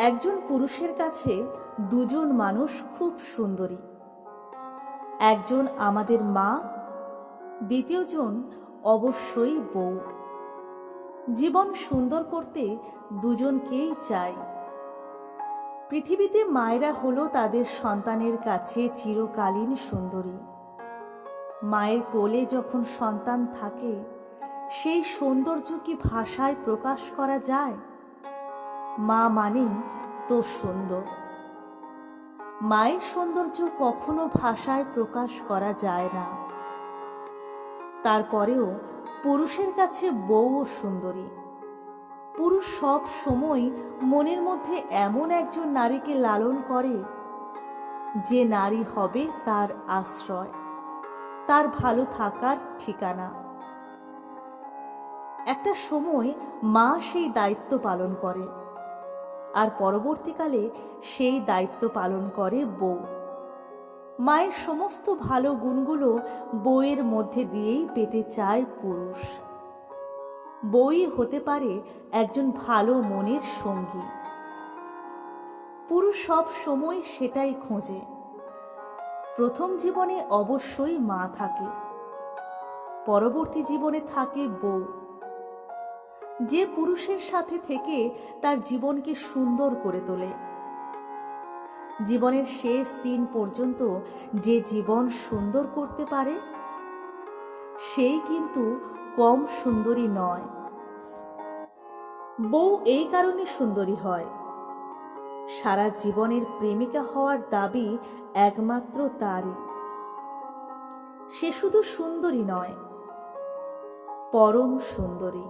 একজন পুরুষের কাছে দুজন মানুষ খুব সুন্দরী। একজন আমাদের মা, দ্বিতীয়জন অবশ্যই বউ। জীবন সুন্দর করতে দুজনকেই চাই। পৃথিবীতে মায়েরা হলো তাদের সন্তানের কাছে চিরকালীন সুন্দরী। মায়ের কোলে যখন সন্তান থাকে, সেই সৌন্দর্য কি ভাষায় প্রকাশ করা যায়? মা মানেই তো সুন্দর। মায়ের সৌন্দর্য কখনো ভাষায় প্রকাশ করা যায় না। তারপরেও পুরুষের কাছে বউও সুন্দরী। পুরুষ সব সময় মনের মধ্যে এমন একজন নারীকে লালন করে, যে নারী হবে তার আশ্রয়, তার ভালো থাকার ঠিকানা। একটা সময় মা সেই দায়িত্ব পালন করে, আর পরবর্তীকালে সেই দায়িত্ব পালন করে বউ। মায়ের সমস্ত ভালো গুণগুলো বউয়ের মধ্যে দিয়েই পেতে চায় পুরুষ। বউই হতে পারে একজন ভালো মনের সঙ্গী। পুরুষ সব সময় সেটাই খোঁজে। প্রথম জীবনে অবশ্যই মা থাকে, পরবর্তী জীবনে থাকে বউ। যে পুরুষের সাথে থেকে তার জীবনকে সুন্দর করে তোলে। জীবনের শেষ দিন পর্যন্ত যে জীবন সুন্দর করতে পারে, সেই কিন্তু কম সুন্দরী নয়। বউ এই কারণে সুন্দরী হয়, সারা জীবনের প্রেমিকা হওয়ার দাবি একমাত্র তারই। সে শুধু সুন্দরী নয়, পরম সুন্দরী।